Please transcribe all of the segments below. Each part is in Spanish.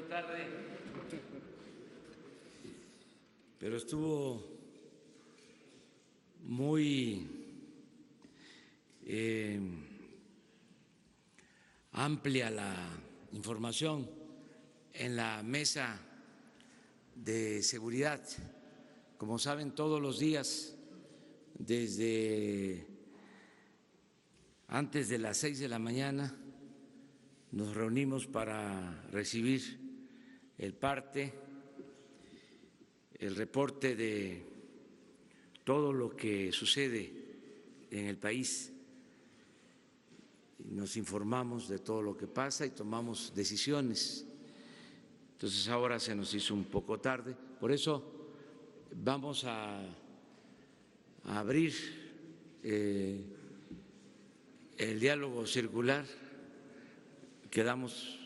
tarde. Pero estuvo muy amplia la información en la mesa de seguridad. Como saben, todos los días, desde antes de las 6 de la mañana, nos reunimos para recibir el parte, el reporte de todo lo que sucede en el país. Nos informamos de todo lo que pasa y tomamos decisiones. Entonces ahora se nos hizo un poco tarde, por eso vamos a abrir el diálogo circular. Quedamos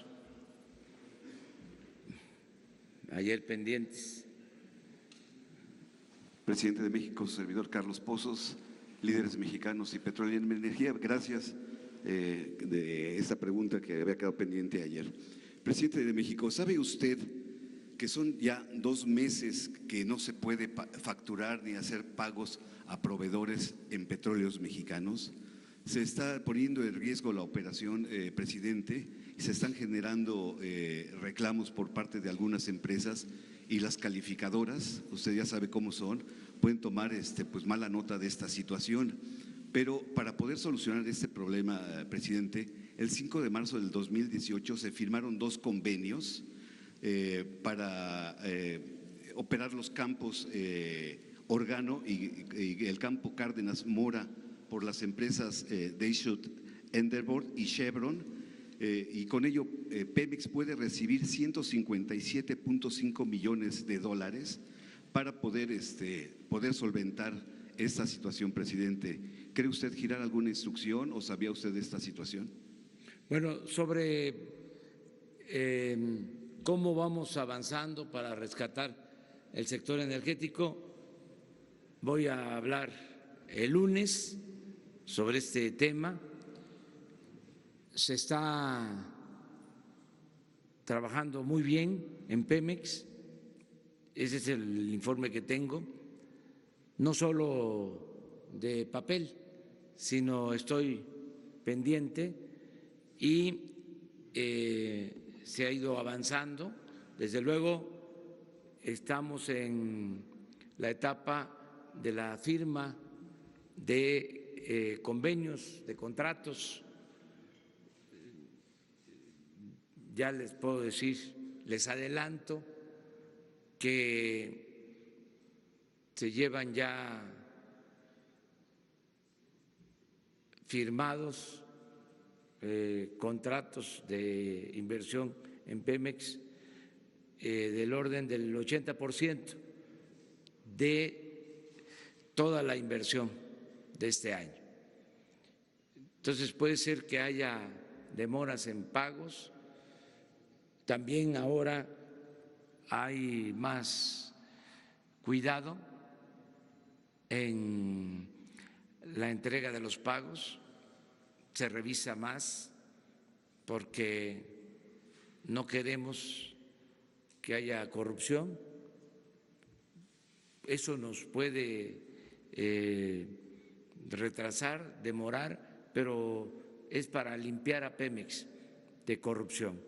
ayer pendientes. Presidente de México, servidor Carlos Pozos, líderes mexicanos y Petróleo y Energía. Gracias de esta pregunta que había quedado pendiente ayer. Presidente de México, ¿sabe usted que son ya 2 meses que no se puede facturar ni hacer pagos a proveedores en Petróleos Mexicanos? Se está poniendo en riesgo la operación, presidente, y se están generando reclamos por parte de algunas empresas y las calificadoras, usted ya sabe cómo son, pueden tomar pues mala nota de esta situación. Pero para poder solucionar este problema, presidente, el 5 de marzo del 2018 se firmaron 2 convenios para operar los campos Organo y el campo Cárdenas Mora por las empresas Deschutes, Endeavor y Chevron, y con ello Pemex puede recibir $157.5 millones para poder solventar esta situación, presidente. ¿Cree usted girar alguna instrucción o sabía usted de esta situación? Bueno, sobre cómo vamos avanzando para rescatar el sector energético, voy a hablar el lunes sobre este tema. Se está trabajando muy bien en Pemex, ese es el informe que tengo, no solo de papel, sino estoy pendiente y se ha ido avanzando. Desde luego estamos en la etapa de la firma de convenios, de contratos. Ya les puedo decir, les adelanto que se llevan ya firmados contratos de inversión en Pemex del orden del 80% de toda la inversión de este año. Entonces puede ser que haya demoras en pagos. También ahora hay más cuidado en la entrega de los pagos, se revisa más porque no queremos que haya corrupción. Eso nos puede retrasar, demorar, pero es para limpiar a Pemex de corrupción.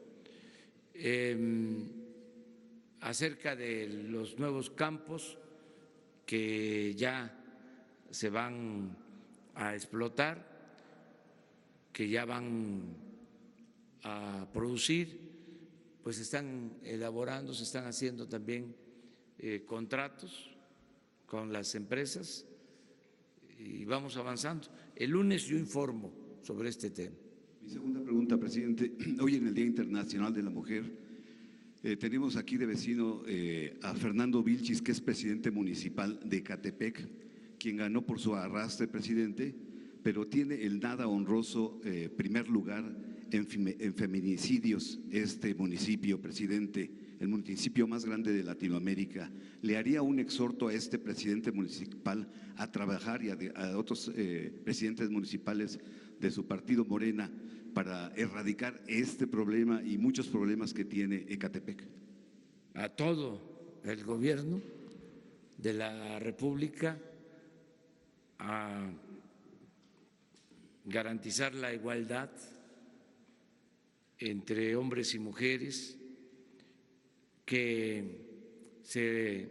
Acerca de los nuevos campos que ya se van a explotar, que ya van a producir, pues se están elaborando, se están haciendo también contratos con las empresas y vamos avanzando. El lunes yo informo sobre este tema. Mi segunda pregunta, presidente. Hoy en el Día Internacional de la Mujer tenemos aquí de vecino a Fernando Vilchis, que es presidente municipal de Ecatepec, quien ganó por su arrastre, presidente, pero tiene el nada honroso primer lugar en feminicidios este municipio, presidente, el municipio más grande de Latinoamérica. ¿Le haría un exhorto a este presidente municipal a trabajar y a otros presidentes municipales de su partido Morena para erradicar este problema y muchos problemas que tiene Ecatepec? A todo el gobierno de la República a garantizar la igualdad entre hombres y mujeres, que se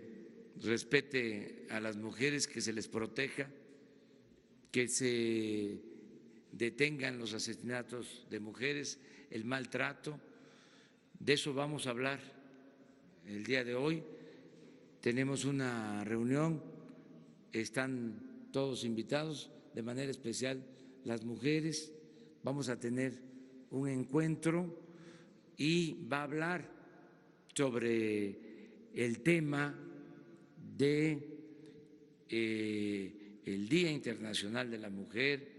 respete a las mujeres, que se les proteja, que se detengan los asesinatos de mujeres, el maltrato. De eso vamos a hablar el día de hoy. Tenemos una reunión, están todos invitados, de manera especial las mujeres. Vamos a tener un encuentro y va a hablar sobre el tema de el Día Internacional de la Mujer,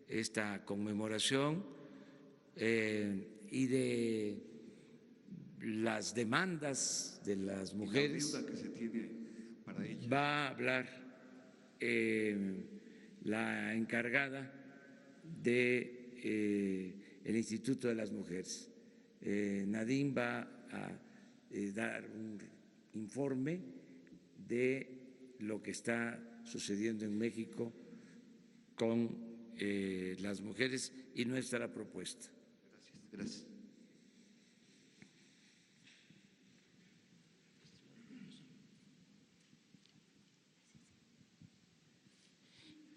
esta conmemoración, y de las demandas de las mujeres. La deuda que se tiene para ellas. Va a hablar la encargada de el Instituto de las Mujeres. Nadine va a dar un informe de lo que está sucediendo en México con las mujeres y nuestra propuesta. Gracias. Gracias.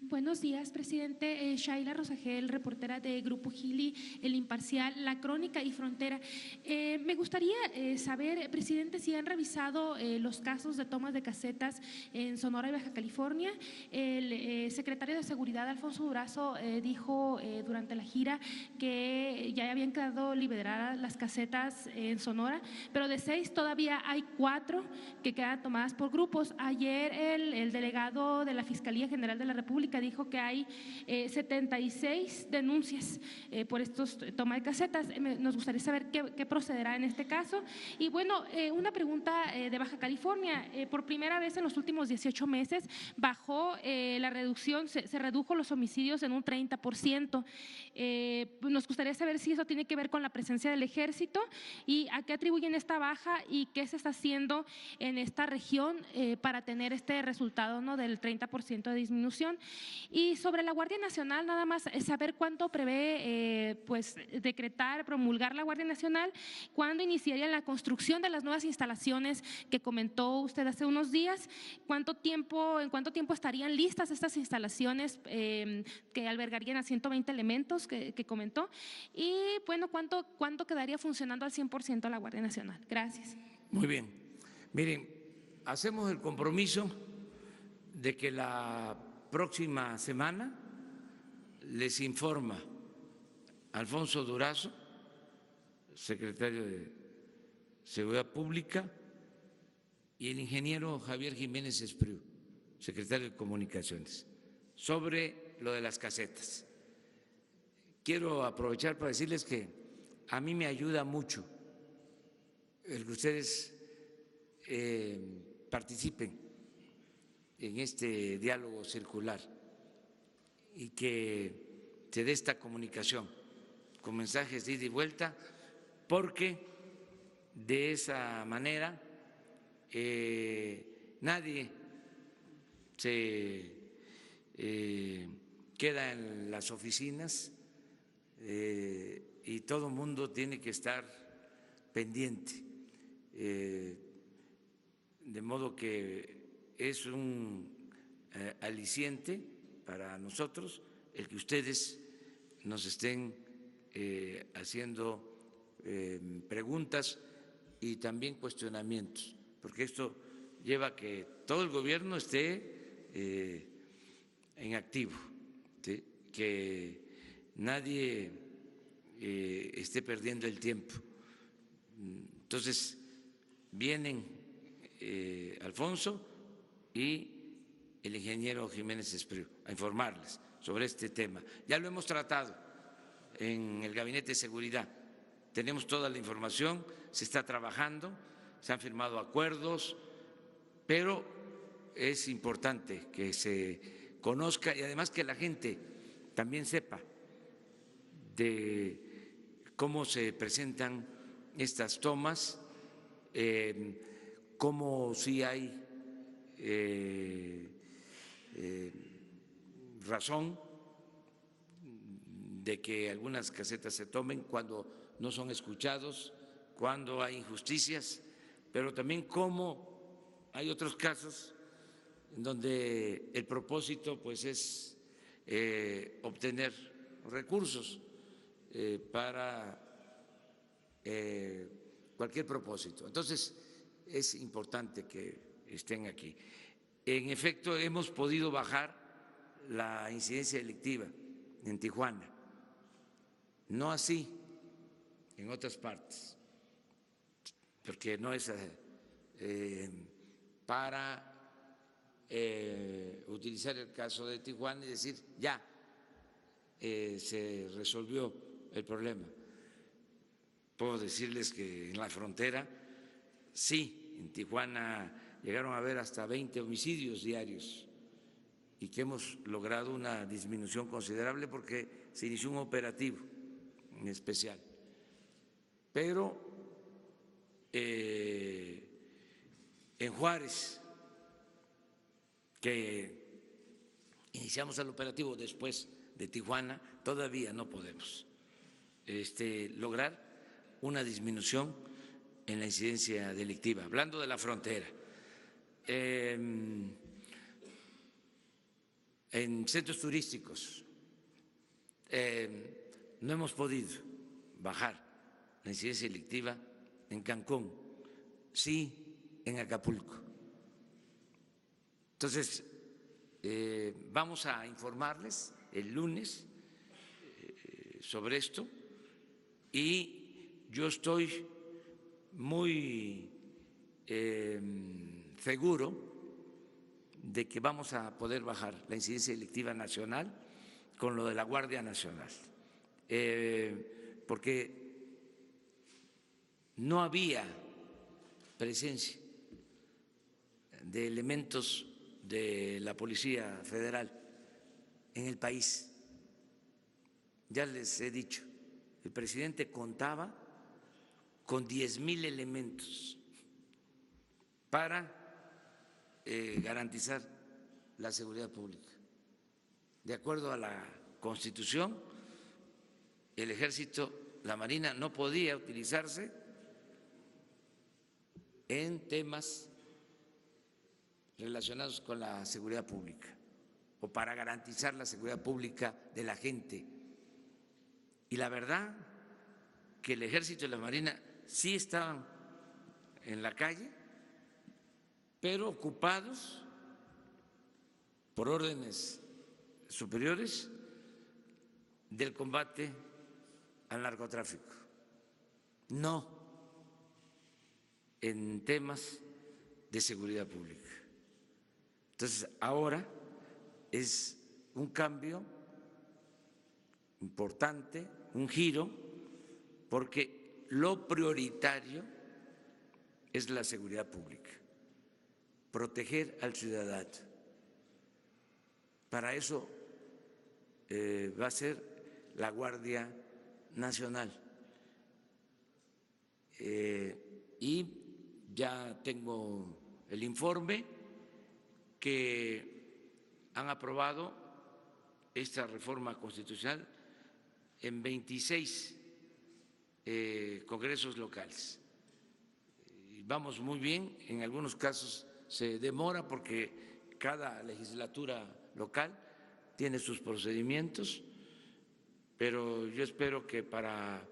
Buenos días, presidente. Shaila Rosagel, reportera de Grupo Gili, El Imparcial, La Crónica y Frontera. Me gustaría saber, presidente, si han revisado los casos de tomas de casetas en Sonora y Baja California. El secretario de Seguridad, Alfonso Durazo, dijo durante la gira que ya habían quedado liberadas las casetas en Sonora, pero de 6 todavía hay 4 que quedan tomadas por grupos. Ayer el delegado de la Fiscalía General de la República dijo que hay 76 denuncias por estos toma de casetas. Nos gustaría saber qué procederá en este caso. Y bueno, una pregunta de Baja California. Por primera vez en los últimos 18 meses bajó la reducción, se redujo los homicidios en un 30%. Nos gustaría saber si eso tiene que ver con la presencia del ejército y a qué atribuyen esta baja y qué se está haciendo en esta región para tener este resultado, ¿no?, del 30% de disminución. Y sobre la Guardia Nacional, nada más saber cuánto prevé pues decretar, promulgar la Guardia Nacional, cuándo iniciaría la construcción de las nuevas instalaciones que comentó usted hace unos días, en cuánto tiempo estarían listas estas instalaciones que albergarían a 120 elementos que comentó, y bueno, cuánto quedaría funcionando al 100% la Guardia Nacional. Gracias. Muy bien. Miren, hacemos el compromiso de que la próxima semana les informa Alfonso Durazo, secretario de Seguridad Pública, y el ingeniero Javier Jiménez Espriu, secretario de Comunicaciones, sobre lo de las casetas. Quiero aprovechar para decirles que a mí me ayuda mucho el que ustedes participen en este diálogo circular y que se dé esta comunicación con mensajes de ida y vuelta, porque de esa manera nadie se queda en las oficinas y todo el mundo tiene que estar pendiente, de modo que es un aliciente para nosotros el que ustedes nos estén haciendo preguntas y también cuestionamientos, porque esto lleva a que todo el gobierno esté en activo, ¿sí?, que nadie esté perdiendo el tiempo. Entonces, vienen Alfonso y el ingeniero Jiménez Espriu a informarles sobre este tema. Ya lo hemos tratado en el Gabinete de Seguridad, tenemos toda la información, se está trabajando, se han firmado acuerdos, pero es importante que se conozca y además que la gente también sepa de cómo se presentan estas tomas, cómo sí hay razón de que algunas casetas se tomen cuando no son escuchados, cuando hay injusticias, pero también cómo hay otros casos en donde el propósito pues es obtener recursos para cualquier propósito. Entonces, es importante que estén aquí. En efecto, hemos podido bajar la incidencia delictiva en Tijuana, no así en otras partes, porque no es para utilizar el caso de Tijuana y decir ya se resolvió el problema. Puedo decirles que en la frontera, sí, en Tijuana llegaron a haber hasta 20 homicidios diarios y que hemos logrado una disminución considerable porque se inició un operativo en especial. Pero en Juárez, que iniciamos el operativo después de Tijuana, todavía no podemos lograr una disminución en la incidencia delictiva. Hablando de la frontera, en centros turísticos no hemos podido bajar la incidencia delictiva en Cancún, sí en Acapulco. Entonces, vamos a informarles el lunes sobre esto y yo estoy muy seguro de que vamos a poder bajar la incidencia delictiva nacional con lo de la Guardia Nacional, porque no había presencia de elementos de la Policía Federal en el país. Ya les he dicho, el presidente contaba con 10,000 elementos para garantizar la seguridad pública. De acuerdo a la Constitución, el Ejército, la Marina no podía utilizarse en temas relacionados con la seguridad pública o para garantizar la seguridad pública de la gente. Y la verdad que el Ejército y la Marina sí estaban en la calle, pero ocupados por órdenes superiores del combate al narcotráfico, no en temas de seguridad pública. Entonces, ahora es un cambio importante, un giro, porque lo prioritario es la seguridad pública, proteger al ciudadano. Para eso va a ser la Guardia Nacional. Y ya tengo el informe que han aprobado esta reforma constitucional en 26 congresos locales. Vamos muy bien, en algunos casos se demora porque cada legislatura local tiene sus procedimientos, pero yo espero que para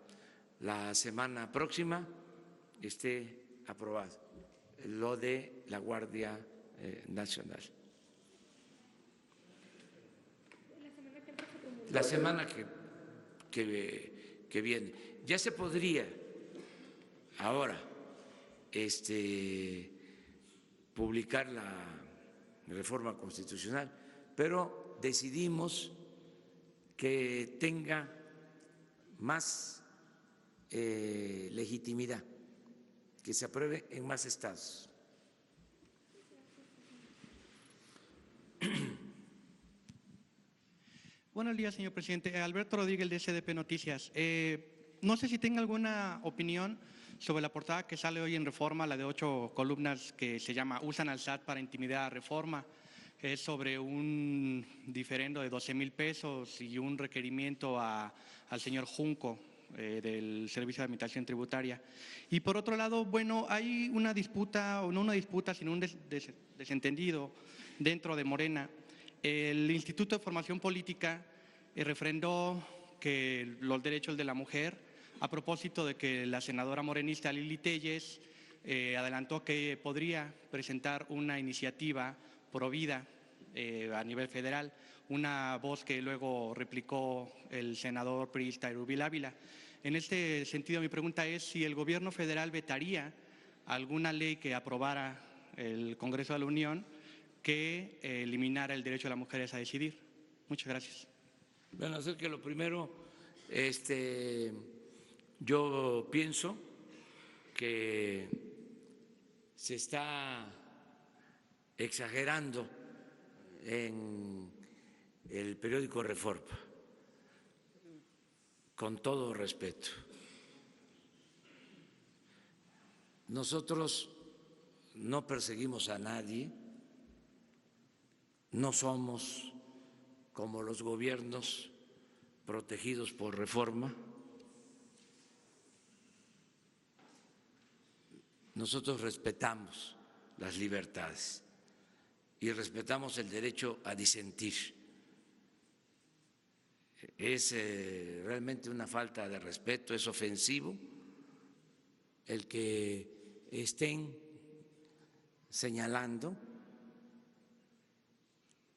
la semana próxima esté aprobado lo de la Guardia Nacional. La semana que viene. Ya se podría ahora publicar la reforma constitucional, pero decidimos que tenga más legitimidad, que se apruebe en más estados. Buenos días, señor presidente. Alberto Rodríguez, de SDP Noticias. No sé si tenga alguna opinión sobre la portada que sale hoy en Reforma, la de 8 columnas, que se llama "Usan al SAT para intimidar a Reforma". Es sobre un diferendo de 12,000 pesos y un requerimiento al señor Junco del Servicio de Administración Tributaria. Y por otro lado, bueno, hay una disputa, o no una disputa, sino un desentendido dentro de Morena. El Instituto de Formación Política refrendó que los derechos de la mujer, a propósito de que la senadora morenista Lili Téllez adelantó que podría presentar una iniciativa pro vida a nivel federal, una voz que luego replicó el senador priista Erubiel Ávila. En este sentido, mi pregunta es si el gobierno federal vetaría alguna ley que aprobara el Congreso de la Unión que eliminara el derecho de las mujeres a decidir. Muchas gracias. Bueno, hacer que lo primero, yo pienso que se está exagerando en el periódico Reforma, con todo respeto. Nosotros no perseguimos a nadie, no somos como los gobiernos protegidos por Reforma. Nosotros respetamos las libertades y respetamos el derecho a disentir. Es realmente una falta de respeto, es ofensivo el que estén señalando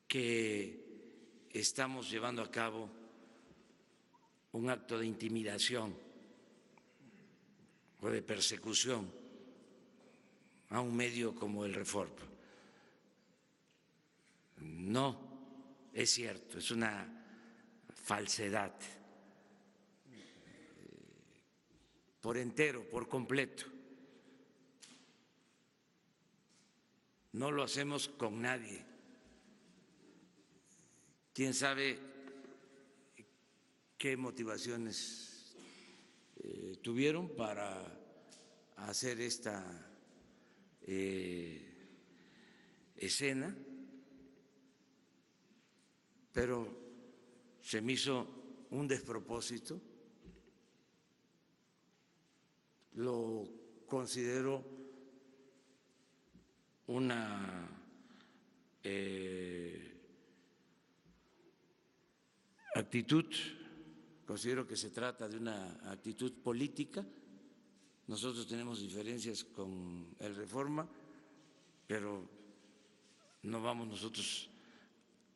que estamos llevando a cabo un acto de intimidación o de persecución a un medio como el Reforma. No es cierto, es una falsedad por entero, por completo. No lo hacemos con nadie. ¿Quién sabe qué motivaciones tuvieron para hacer esta escena? Pero se me hizo un despropósito, lo considero una actitud, considero que se trata de una actitud política. Nosotros tenemos diferencias con el Reforma, pero no vamos nosotros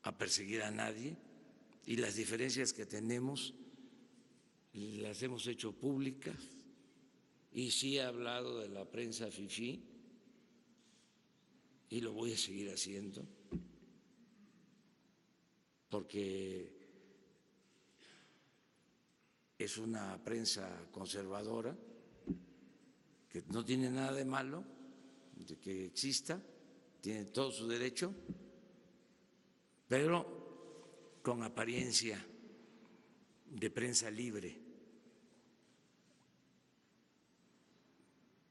a perseguir a nadie, y las diferencias que tenemos las hemos hecho públicas, y sí he hablado de la prensa fifí y lo voy a seguir haciendo, porque es una prensa conservadora que no tiene nada de malo de que exista, tiene todo su derecho, pero con apariencia de prensa libre.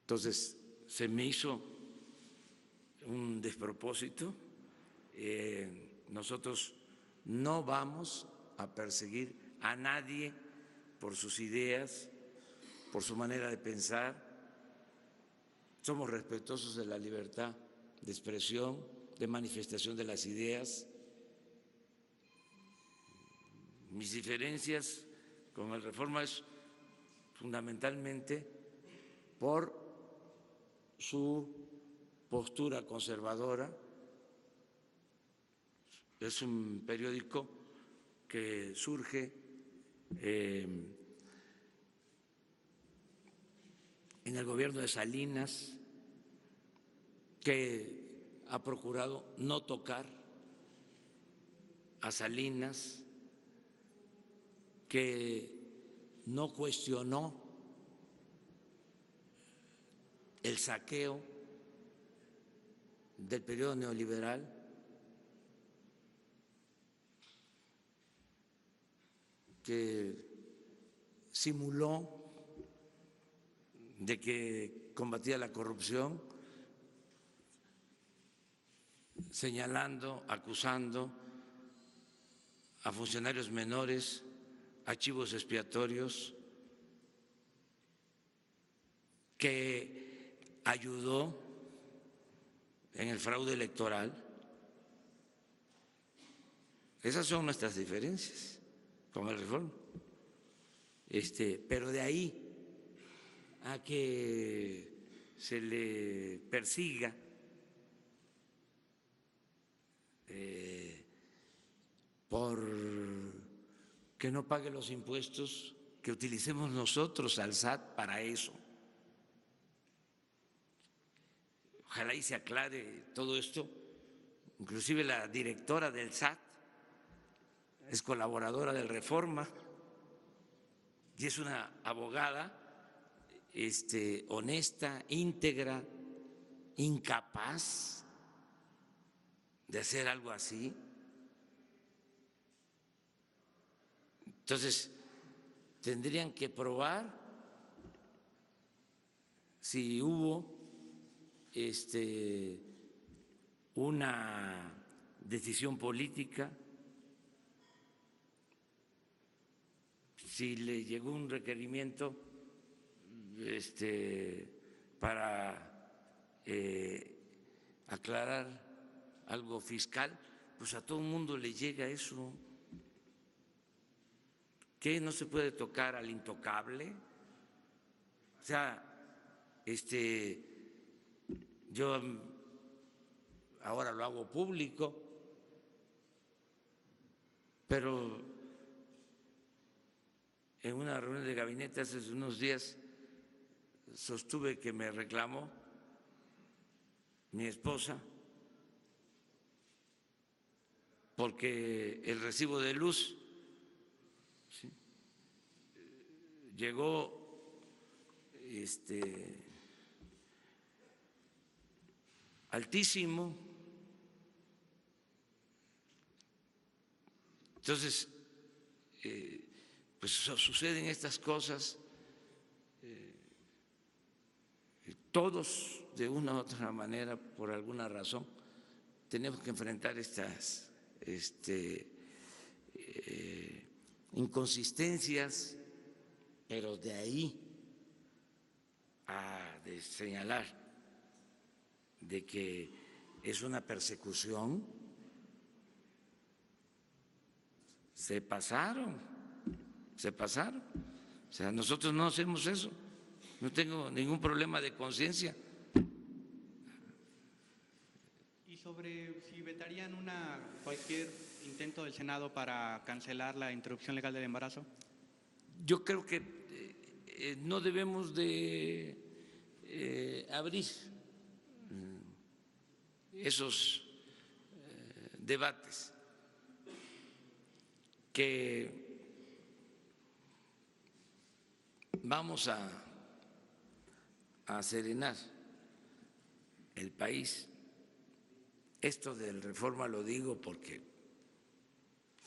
Entonces, se me hizo un despropósito. Nosotros no vamos a perseguir a nadie por sus ideas, por su manera de pensar. Somos respetuosos de la libertad de expresión, de manifestación de las ideas. Mis diferencias con el Reforma es fundamentalmente por su postura conservadora. Es un periódico que surge en el gobierno de Salinas, que ha procurado no tocar a Salinas, que no cuestionó el saqueo del periodo neoliberal. que simuló de que combatía la corrupción, señalando, acusando a funcionarios menores, archivos expiatorios, que ayudó en el fraude electoral. Esas son nuestras diferencias con el Reforma. Pero de ahí a que se le persiga por que no pague los impuestos que utilicemos nosotros al SAT para eso. Ojalá y se aclare todo esto. Inclusive la directora del SAT es colaboradora del Reforma y es una abogada honesta, íntegra, incapaz de hacer algo así. Entonces, tendrían que probar si hubo una decisión política, si le llegó un requerimiento para aclarar algo fiscal, pues a todo el mundo le llega eso. ¿Qué no se puede tocar al intocable? O sea, yo ahora lo hago público, pero en una reunión de gabinete hace unos días sostuve que me reclamó mi esposa porque el recibo de luz llegó altísimo. Entonces, pues suceden estas cosas. Todos, de una u otra manera, por alguna razón, tenemos que enfrentar estas inconsistencias, pero de ahí a señalar de que es una persecución, se pasaron. O sea, nosotros no hacemos eso, no tengo ningún problema de conciencia. Y sobre si vetarían cualquier intento del Senado para cancelar la interrupción legal del embarazo. Yo creo que no debemos de abrir esos debates, que vamos a serenar el país. Esto del Reforma lo digo porque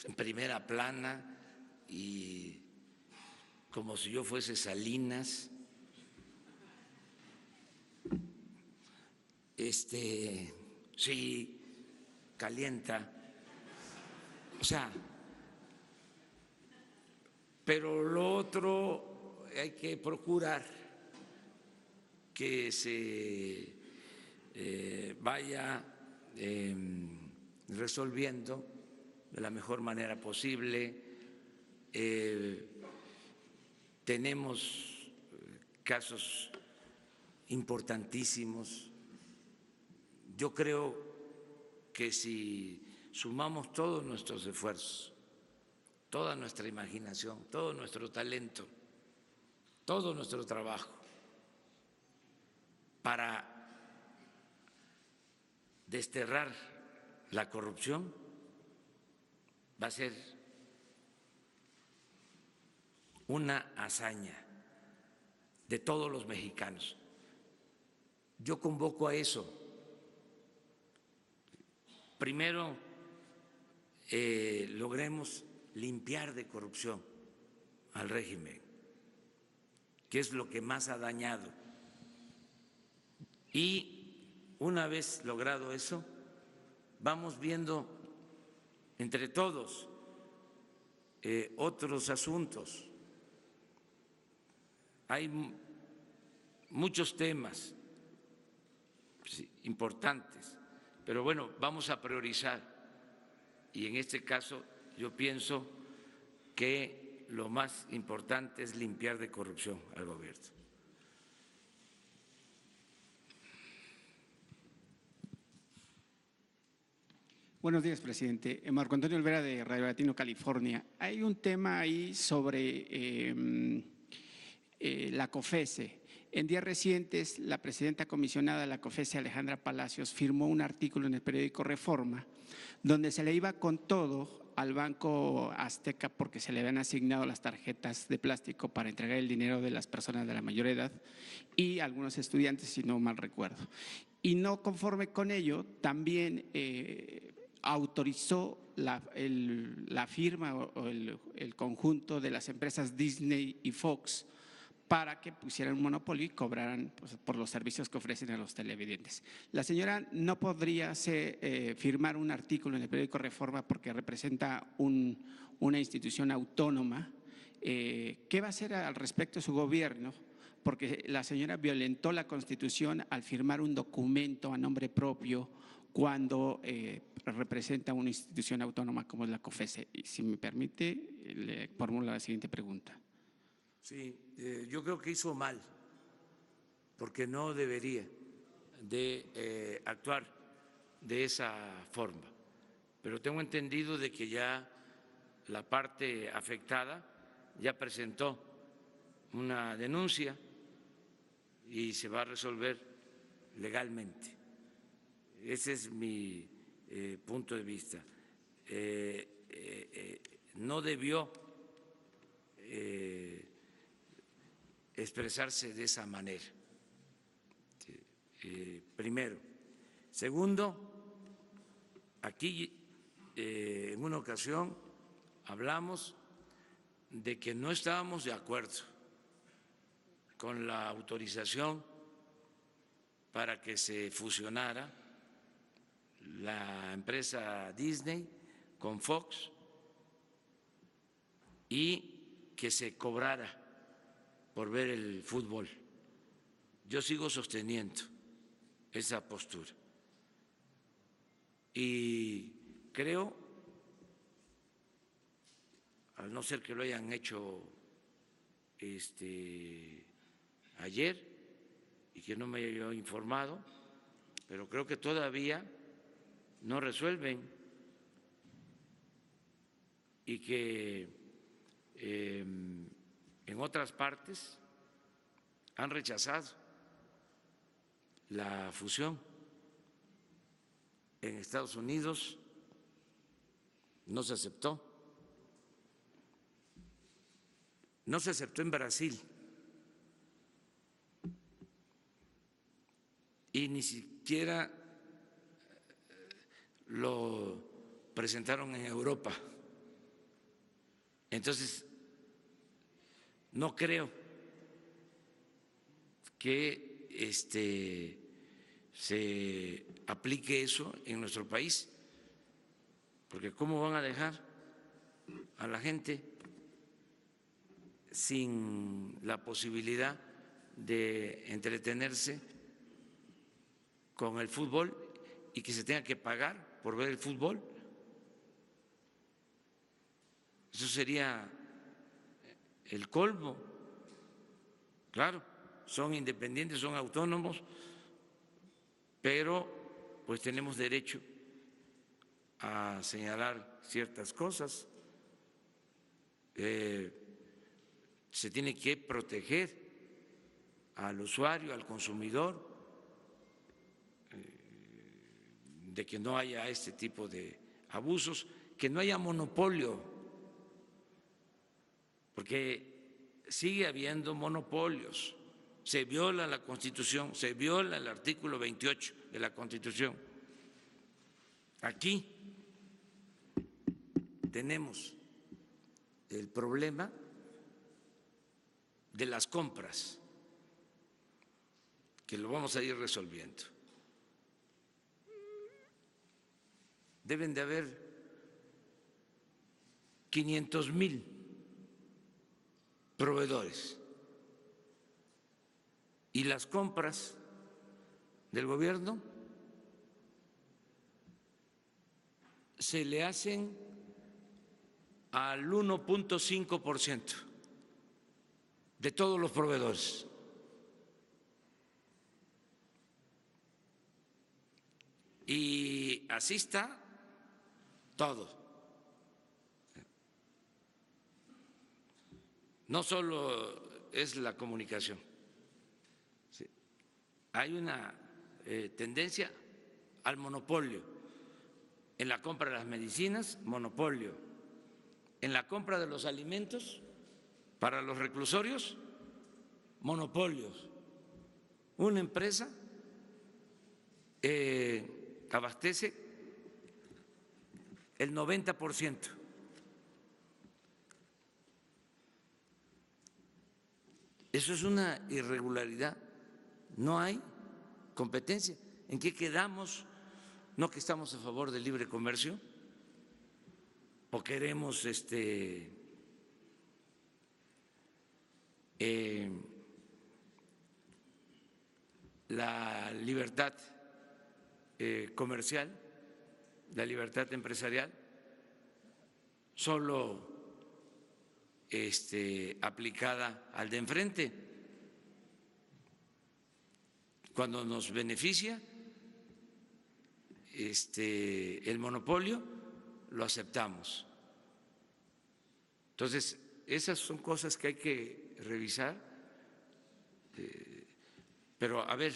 en primera plana y como si yo fuese Salinas, sí, calienta, o sea, pero lo otro hay que procurar que se vaya resolviendo de la mejor manera posible. Tenemos casos importantísimos. Yo creo que si sumamos todos nuestros esfuerzos, toda nuestra imaginación, todo nuestro talento, todo nuestro trabajo para desterrar la corrupción, va a ser una hazaña de todos los mexicanos. Yo convoco a eso. Primero, logremos limpiar de corrupción al régimen, que es lo que más ha dañado. Y una vez logrado eso, vamos viendo entre todos otros asuntos. Hay muchos temas importantes, pero bueno, vamos a priorizar. Y en este caso yo pienso que lo más importante es limpiar de corrupción al gobierno. Buenos días, presidente. Marco Antonio Olvera, de Radio Latino, California. Hay un tema ahí sobre la COFESE. En días recientes, la presidenta comisionada de la COFESE, Alejandra Palacios, firmó un artículo en el periódico Reforma, donde se le iba con todo al Banco Azteca porque se le habían asignado las tarjetas de plástico para entregar el dinero de las personas de la mayor edad y algunos estudiantes, si no mal recuerdo. Y no conforme con ello, también autorizó la firma o el conjunto de las empresas Disney y Fox para que pusieran un monopolio y cobraran pues, por los servicios que ofrecen a los televidentes. La señora no podría firmar un artículo en el periódico Reforma porque representa una institución autónoma. ¿Qué va a hacer al respecto su gobierno? Porque la señora violentó la Constitución al firmar un documento a nombre propio cuando representa una institución autónoma como es la COFESE. Y si me permite, le formulo la siguiente pregunta. Sí, yo creo que hizo mal, porque no debería de actuar de esa forma. Pero tengo entendido de que ya la parte afectada ya presentó una denuncia y se va a resolver legalmente. Ese es mi punto de vista. No debió expresarse de esa manera, primero. Segundo, aquí en una ocasión hablamos de que no estábamos de acuerdo con la autorización para que se fusionara la empresa Disney con Fox y que se cobrara por ver el fútbol. Yo sigo sosteniendo esa postura y creo, al no ser que lo hayan hecho ayer y que no me haya informado, pero creo que todavía no resuelven y que en otras partes han rechazado la fusión. En Estados Unidos no se aceptó. No se aceptó en Brasil y ni siquiera lo presentaron en Europa. Entonces, no creo que se aplique eso en nuestro país, porque ¿cómo van a dejar a la gente sin la posibilidad de entretenerse con el fútbol y que se tenga que pagar por ver el fútbol? Eso sería el colmo. Claro, son independientes, son autónomos, pero pues tenemos derecho a señalar ciertas cosas. Se tiene que proteger al usuario, al consumidor, de que no haya este tipo de abusos, que no haya monopolio, porque sigue habiendo monopolios. Se viola la Constitución, se viola el artículo 28 de la Constitución. Aquí tenemos el problema de las compras, que lo vamos a ir resolviendo. Deben de haber 500,000 proveedores y las compras del gobierno se le hacen al 1.5% de todos los proveedores. Y así está todo. No solo es la comunicación, sí, hay una tendencia al monopolio. En la compra de las medicinas, monopolio. En la compra de los alimentos para los reclusorios, monopolios. Una empresa abastece el 90%. Eso es una irregularidad. No hay competencia. ¿En qué quedamos? ¿No que estamos a favor del libre comercio? ¿O queremos la libertad comercial, la libertad empresarial, solo aplicada al de enfrente? Cuando nos beneficia el monopolio, lo aceptamos. Entonces, esas son cosas que hay que revisar. Pero, a ver,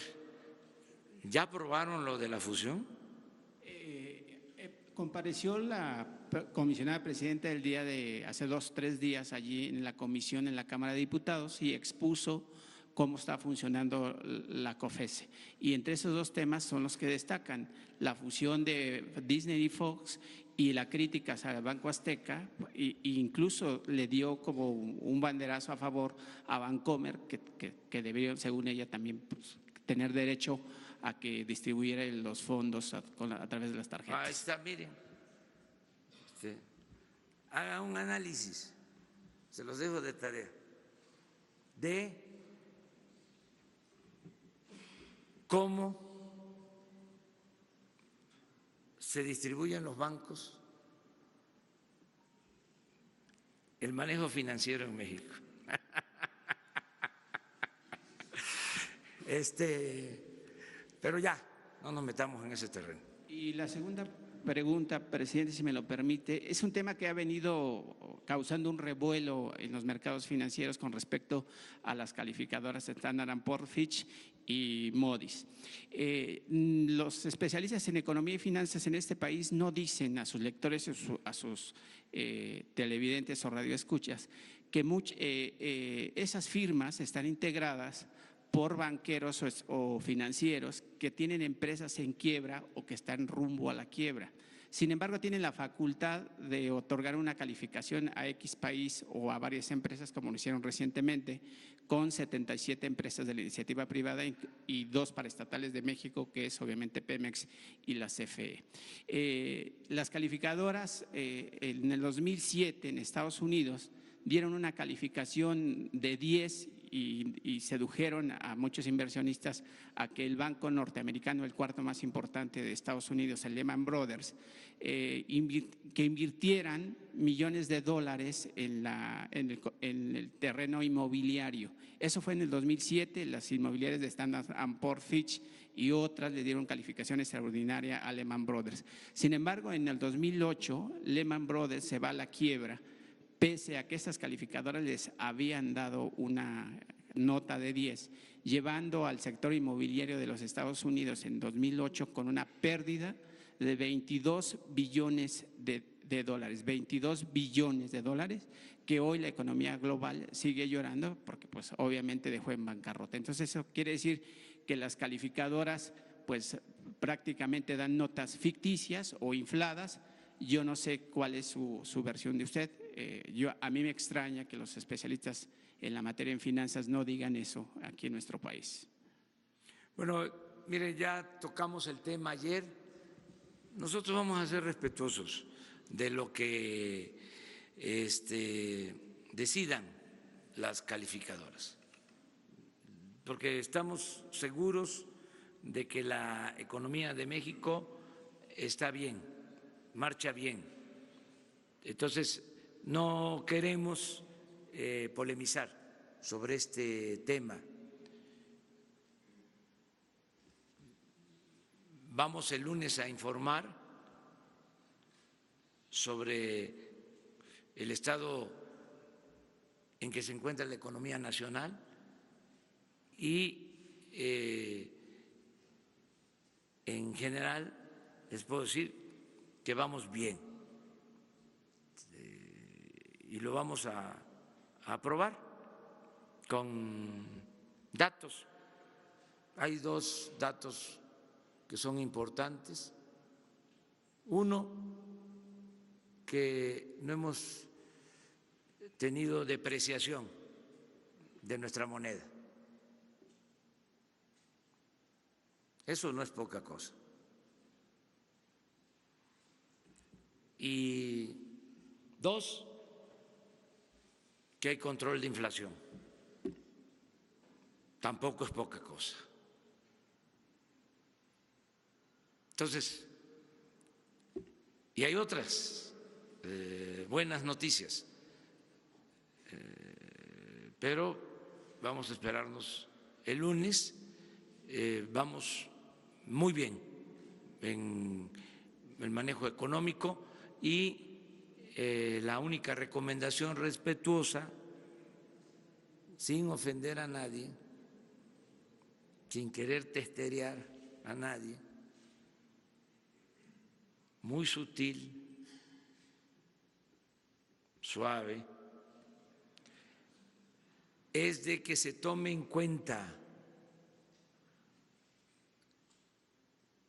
¿ya aprobaron lo de la fusión? Compareció la comisionada presidenta el día de hace 2 o 3 días allí en la comisión en la Cámara de Diputados y expuso cómo está funcionando la COFECE. Y entre esos 2 temas son los que destacan: la fusión de Disney y Fox y la crítica al Banco Azteca, e incluso le dio como un banderazo a favor a Bancomer, que deberían, según ella, también pues, tener derecho a que distribuyera los fondos a través de las tarjetas. Ahí está, miren. Haga un análisis, se los dejo de tarea, de cómo se distribuyen los bancos, el manejo financiero en México. Pero ya, no nos metamos en ese terreno. Y la segunda pregunta, presidente, si me lo permite, es un tema que ha venido causando un revuelo en los mercados financieros con respecto a las calificadoras Standard & Poor's, Fitch y Moody's. Los especialistas en economía y finanzas en este país no dicen a sus lectores, a sus televidentes o radioescuchas, que esas firmas están integradas por banqueros o financieros que tienen empresas en quiebra o que están rumbo a la quiebra. Sin embargo, tienen la facultad de otorgar una calificación a X país o a varias empresas, como lo hicieron recientemente, con 77 empresas de la iniciativa privada y 2 paraestatales de México, que es obviamente Pemex y la CFE. Las calificadoras en el 2007 en Estados Unidos dieron una calificación de 10 y sedujeron a muchos inversionistas a que el banco norteamericano, el 4º más importante de Estados Unidos, el Lehman Brothers, que invirtieran millones de dólares en el terreno inmobiliario. Eso fue en el 2007, las inmobiliarias de Standard & Poor's, Fitch y otras le dieron calificación extraordinaria a Lehman Brothers. Sin embargo, en el 2008, Lehman Brothers se va a la quiebra, pese a que estas calificadoras les habían dado una nota de 10, llevando al sector inmobiliario de los Estados Unidos en 2008 con una pérdida de 22 billones de dólares, 22 billones de dólares, que hoy la economía global sigue llorando porque pues obviamente dejó en bancarrota. Entonces eso quiere decir que las calificadoras pues prácticamente dan notas ficticias o infladas. Yo no sé cuál es su versión de usted. A mí me extraña que los especialistas en la materia en finanzas no digan eso aquí en nuestro país. Bueno, miren, ya tocamos el tema ayer. Nosotros vamos a ser respetuosos de lo que decidan las calificadoras, porque estamos seguros de que la economía de México está bien, marcha bien. Entonces, no queremos polemizar sobre este tema. Vamos el lunes a informar sobre el estado en que se encuentra la economía nacional y en general les puedo decir que vamos bien y lo vamos a aprobar con datos. Hay dos datos que son importantes. Uno, que no hemos tenido depreciación de nuestra moneda. Eso no es poca cosa. Y dos, que hay control de inflación. Tampoco es poca cosa. Entonces, y hay otras buenas noticias, pero vamos a esperarnos el lunes. Vamos muy bien en el manejo económico y la única recomendación respetuosa, sin ofender a nadie, sin querer testerear a nadie, muy sutil, suave, es de que se tome en cuenta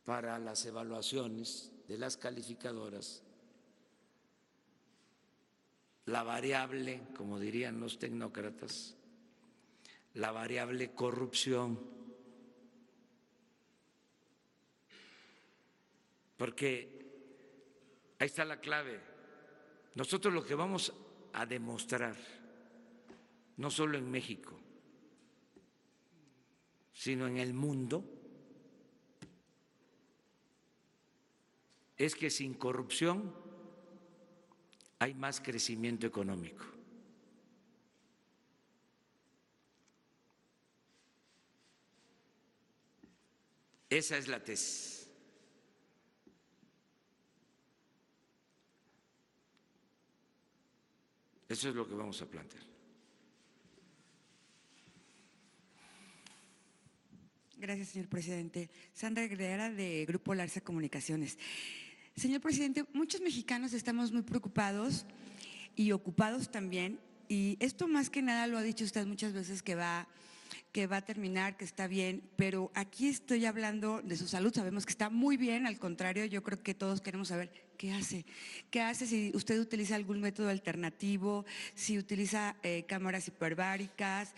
para las evaluaciones de las calificadoras la variable, como dirían los tecnócratas, la variable corrupción, porque ahí está la clave. Nosotros lo que vamos a demostrar, no solo en México, sino en el mundo, es que sin corrupción hay más crecimiento económico. Esa es la tesis. Eso es lo que vamos a plantear. Gracias, señor presidente. Sandra Guerrera, de Grupo Larsa Comunicaciones. Señor presidente, muchos mexicanos estamos muy preocupados y ocupados también, y esto más que nada lo ha dicho usted muchas veces que va a terminar, que está bien, pero aquí estoy hablando de su salud. Sabemos que está muy bien, al contrario, yo creo que todos queremos saber qué hace. ¿Qué hace si usted utiliza algún método alternativo, si utiliza cámaras hiperbáricas?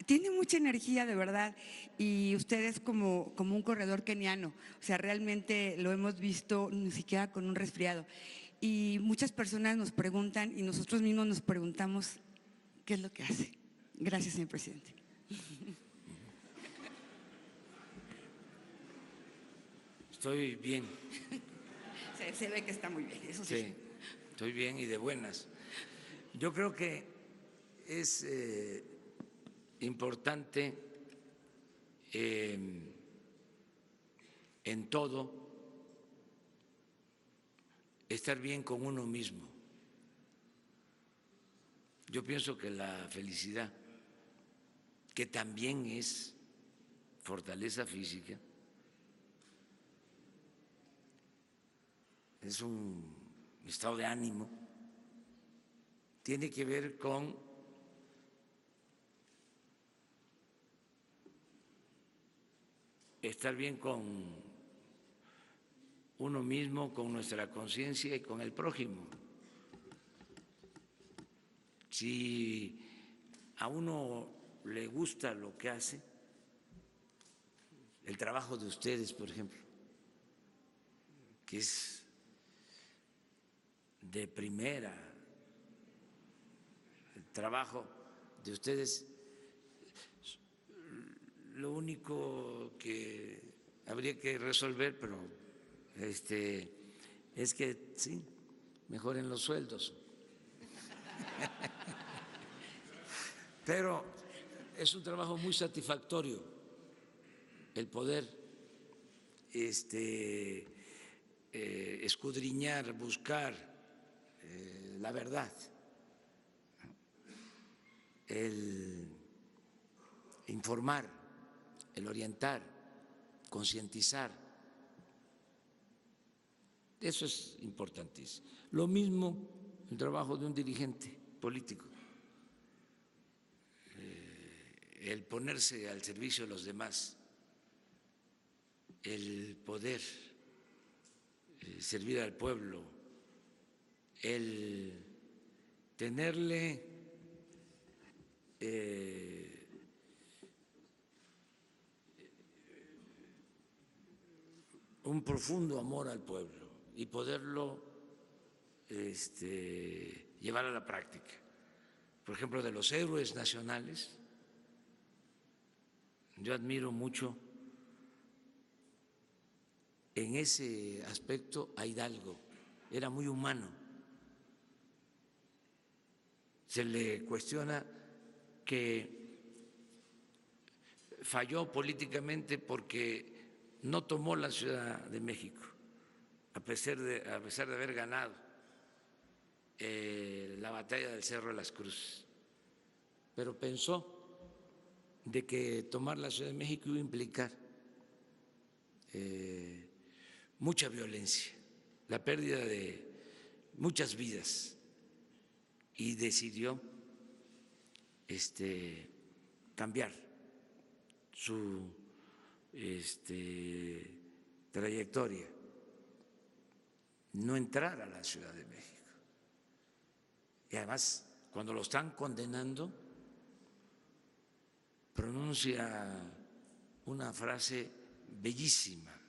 Tiene mucha energía, de verdad, y usted es como un corredor keniano. O sea, realmente lo hemos visto ni siquiera con un resfriado. Y muchas personas nos preguntan y nosotros mismos nos preguntamos qué es lo que hace. Gracias, señor presidente. Estoy bien. Se ve que está muy bien, eso sí. Sí, estoy bien y de buenas. Yo creo que es importante en todo estar bien con uno mismo. Yo pienso que la felicidad, que también es fortaleza física, es un estado de ánimo, tiene que ver con estar bien con uno mismo, con nuestra conciencia y con el prójimo. Si a uno le gusta lo que hace, el trabajo de ustedes, por ejemplo, que es de primera, el trabajo de ustedes, lo único que habría que resolver, pero es que sí, mejoren los sueldos. Pero es un trabajo muy satisfactorio el poder escudriñar, buscar la verdad, el informar, el orientar, concientizar. Eso es importantísimo. Lo mismo el trabajo de un dirigente político, el ponerse al servicio de los demás, el poder servir al pueblo, el tenerle un profundo amor al pueblo y poderlo llevar a la práctica. Por ejemplo, de los héroes nacionales, yo admiro mucho en ese aspecto a Hidalgo, era muy humano. Se le cuestiona que falló políticamente porque no tomó la Ciudad de México, a pesar de haber ganado la batalla del Cerro de las Cruces, pero pensó de que tomar la Ciudad de México iba a implicar mucha violencia, la pérdida de muchas vidas, y decidió cambiar su trayectoria, no entrar a la Ciudad de México. Y además, cuando lo están condenando, pronuncia una frase bellísima,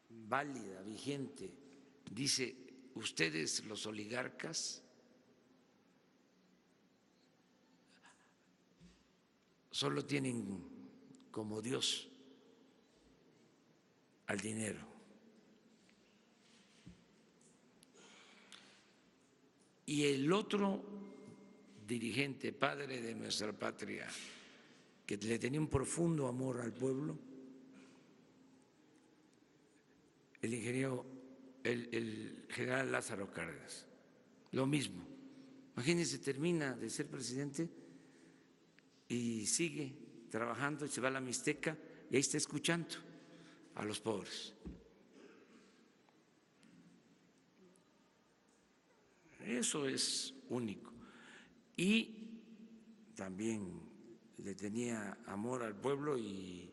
válida, vigente. Dice: ustedes, los oligarcas, solo tienen como Dios al dinero. Y el otro dirigente, padre de nuestra patria, que le tenía un profundo amor al pueblo, el general Lázaro Cárdenas, lo mismo. Imagínense, termina de ser presidente y sigue trabajando y se va a la Mixteca y ahí está escuchando a los pobres. Eso es único. Y también le tenía amor al pueblo y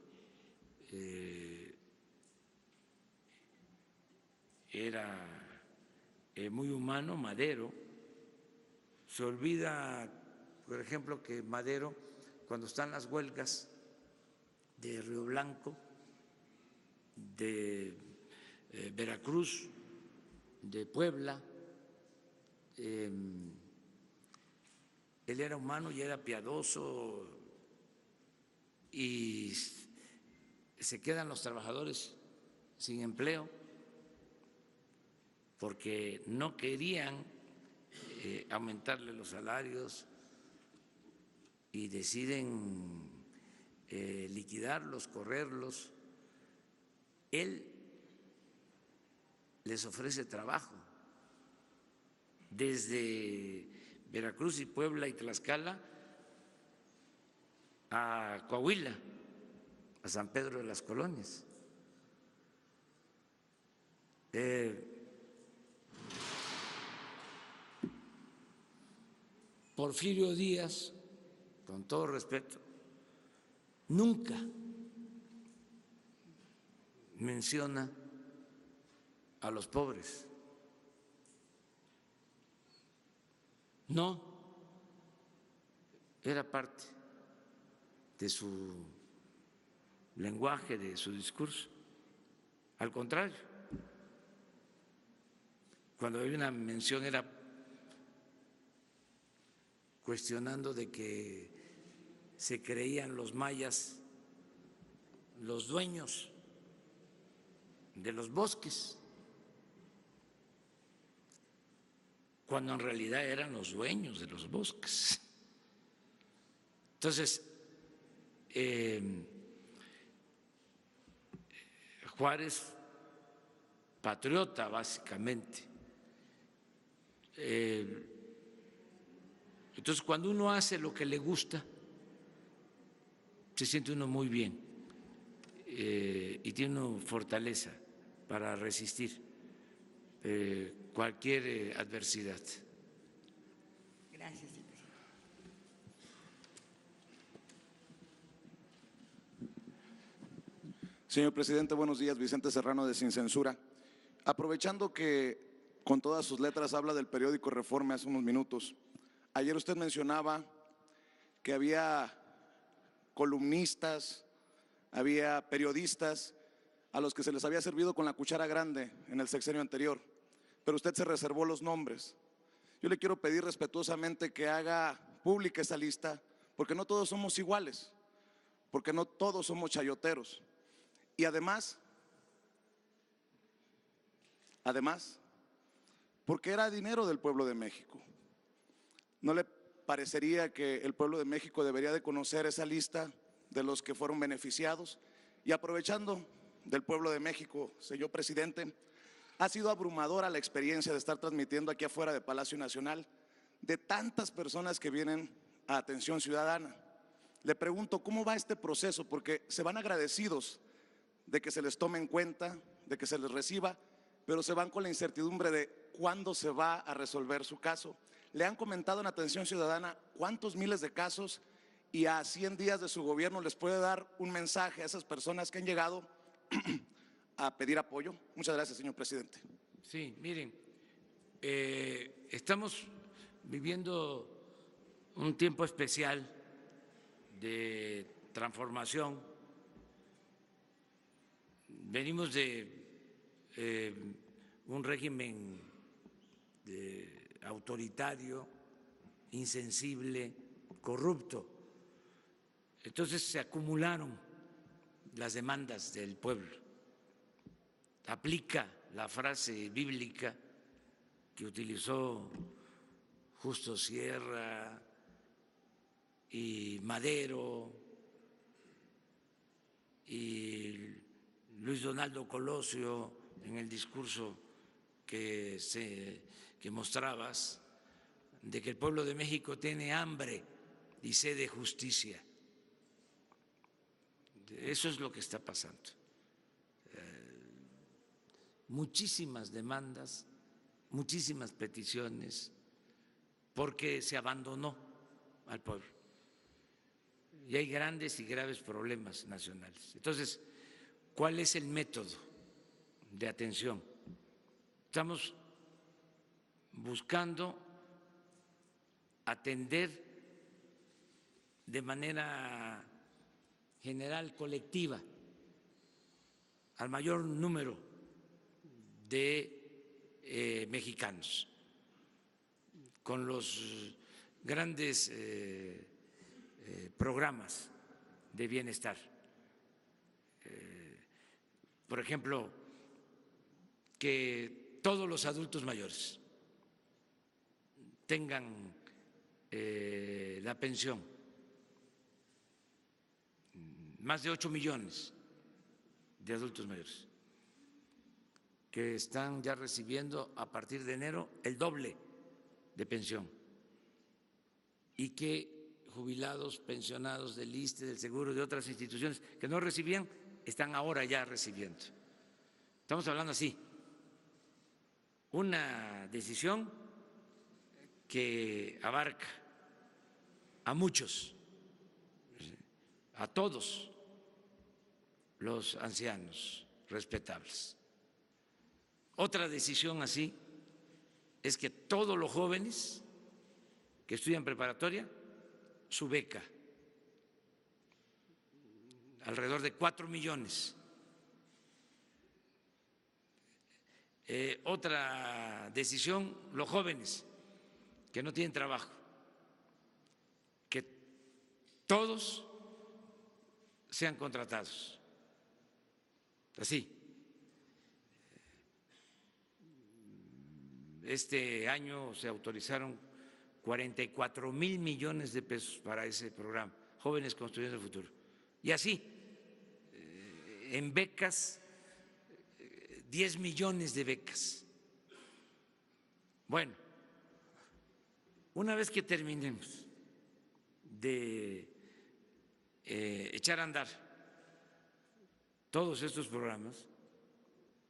era muy humano. Madero, se olvida, por ejemplo, que Madero, cuando están las huelgas de Río Blanco, de Veracruz, de Puebla, él era humano y era piadoso, y se quedan los trabajadores sin empleo porque no querían aumentarle los salarios y deciden liquidarlos, correrlos. Él les ofrece trabajo desde Veracruz y Puebla y Tlaxcala a Coahuila, a San Pedro de las Colonias. Porfirio Díaz, con todo respeto, nunca menciona a los pobres. No era parte de su lenguaje, de su discurso. Al contrario, cuando hay una mención era cuestionando de que se creían los mayas los dueños de los bosques, cuando en realidad eran los dueños de los bosques. Entonces, Juárez, patriota básicamente. Entonces, cuando uno hace lo que le gusta, se siente uno muy bien y tiene uno fortaleza para resistir cualquier adversidad. Gracias, señor presidente. Señor presidente, buenos días. Vicente Serrano de Sin Censura. Aprovechando que con todas sus letras habla del periódico Reforma hace unos minutos, ayer usted mencionaba que había columnistas, había periodistas a los que se les había servido con la cuchara grande en el sexenio anterior, pero usted se reservó los nombres. Yo le quiero pedir respetuosamente que haga pública esa lista, porque no todos somos iguales, porque no todos somos chayoteros. Y además, porque era dinero del pueblo de México. ¿No le parecería que el pueblo de México debería de conocer esa lista de los que fueron beneficiados? Y aprovechando del pueblo de México, señor presidente, ha sido abrumadora la experiencia de estar transmitiendo aquí afuera de Palacio Nacional de tantas personas que vienen a Atención Ciudadana. Le pregunto, ¿cómo va este proceso? Porque se van agradecidos de que se les tome en cuenta, de que se les reciba, pero se van con la incertidumbre de cuándo se va a resolver su caso. ¿Le han comentado en Atención Ciudadana cuántos miles de casos y a 100 días de su gobierno les puede dar un mensaje a esas personas que han llegado a pedir apoyo? Muchas gracias, señor presidente. Sí, miren, estamos viviendo un tiempo especial de transformación. Venimos de un régimen autoritario, insensible, corrupto. Entonces se acumularon las demandas del pueblo. Aplica la frase bíblica que utilizó Justo Sierra y Madero y Luis Donaldo Colosio en el discurso que mostrabas, de que el pueblo de México tiene hambre y sed de justicia. Eso es lo que está pasando. Muchísimas demandas, muchísimas peticiones, porque se abandonó al pueblo. Y hay grandes y graves problemas nacionales. Entonces, ¿cuál es el método de atención? Estamos buscando atender de manera general, colectiva, al mayor número de mexicanos, con los grandes programas de bienestar. Por ejemplo, que todos los adultos mayores tengan la pensión, más de 8 millones de adultos mayores que están ya recibiendo a partir de enero el doble de pensión, y que jubilados, pensionados del ISSSTE, del Seguro, de otras instituciones que no recibían, están ahora ya recibiendo. Estamos hablando así, una decisión que abarca a muchos, a todos los ancianos respetables. Otra decisión así es que todos los jóvenes que estudian preparatoria su beca, alrededor de 4 millones. Otra decisión, los jóvenes que no tienen trabajo, que todos sean contratados. Así. Este año se autorizaron 44,000 millones de pesos para ese programa, Jóvenes Construyendo el Futuro. Y así, en becas, 10 millones de becas. Bueno, una vez que terminemos de echar a andar todos estos programas,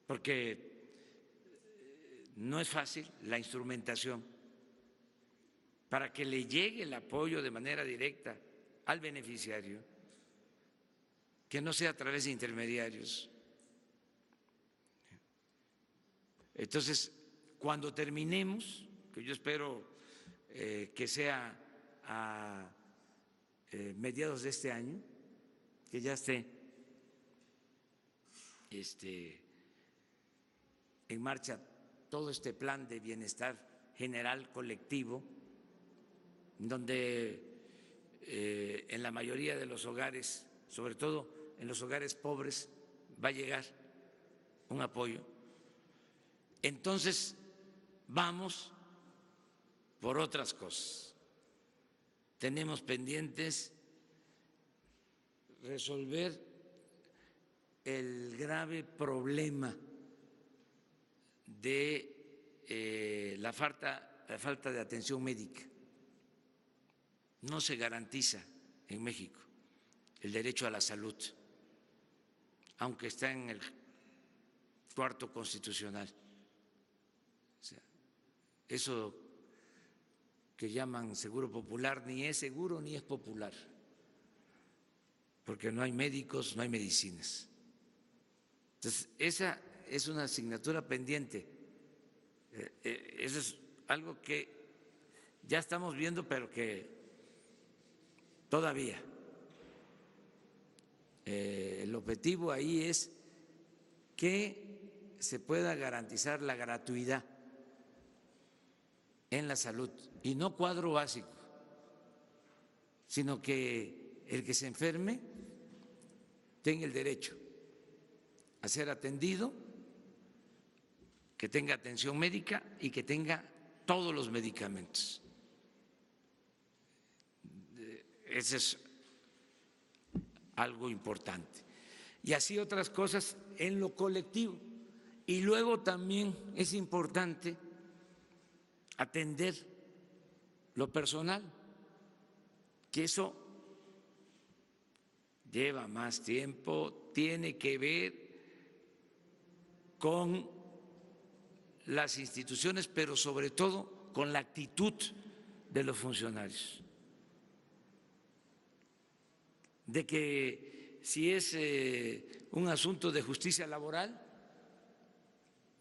porque no es fácil la instrumentación para que le llegue el apoyo de manera directa al beneficiario, que no sea a través de intermediarios. Entonces, cuando terminemos, que yo espero que sea a mediados de este año, que ya esté en marcha todo este plan de bienestar general colectivo, donde en la mayoría de los hogares, sobre todo en los hogares pobres, va a llegar un apoyo. Entonces, vamos por otras cosas. Tenemos pendientes resolver el grave problema de la falta de atención médica. No se garantiza en México el derecho a la salud, aunque está en el cuarto constitucional. O sea, eso que llaman seguro popular ni es seguro ni es popular, porque no hay médicos, no hay medicinas. Entonces, esa es una asignatura pendiente. Eso es algo que ya estamos viendo, pero que todavía el objetivo ahí es que se pueda garantizar la gratuidad en la salud, y no cuadro básico, sino que el que se enferme tenga el derecho a ser atendido, que tenga atención médica y que tenga todos los medicamentos. Ese es algo importante. Y así otras cosas en lo colectivo. Y luego también es importante atender lo personal, que eso lleva más tiempo, tiene que ver con las instituciones, pero sobre todo con la actitud de los funcionarios. De que si es un asunto de justicia laboral,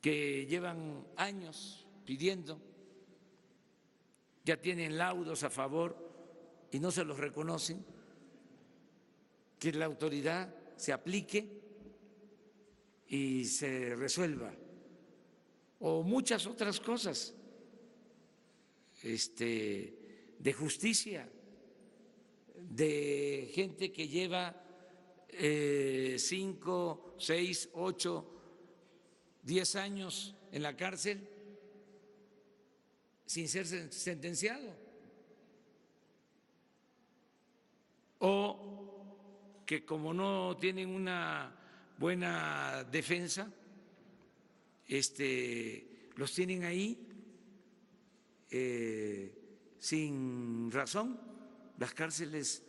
que llevan años pidiendo, ya tienen laudos a favor y no se los reconocen, que la autoridad se aplique y se resuelva, o muchas otras cosas de justicia, de gente que lleva 5, 6, 8, 10 años en la cárcel sin ser sentenciado, o que como no tienen una buena defensa, los tienen ahí sin razón. Las cárceles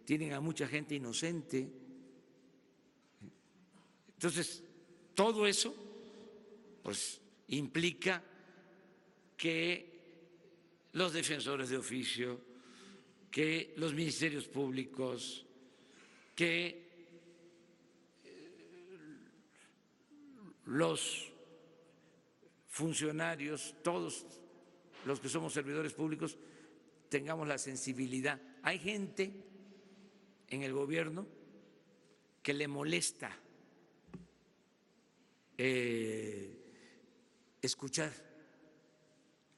tienen a mucha gente inocente. Entonces, todo eso pues implica que los defensores de oficio, que los ministerios públicos, que los funcionarios, todos los que somos servidores públicos, tengamos la sensibilidad. Hay gente en el gobierno que le molesta escuchar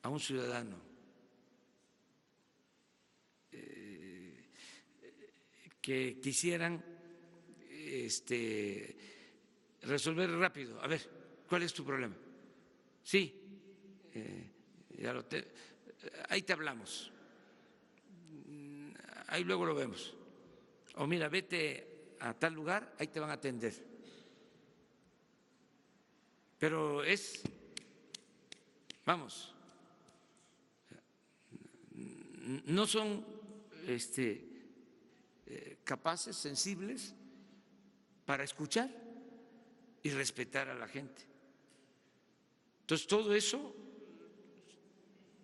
a un ciudadano, que quisieran resolver rápido. A ver, ¿cuál es tu problema? Sí, ahí te hablamos, ahí luego lo vemos. O mira, vete a tal lugar, ahí te van a atender. Pero vamos, no son capaces, sensibles para escuchar y respetar a la gente. Entonces, todo eso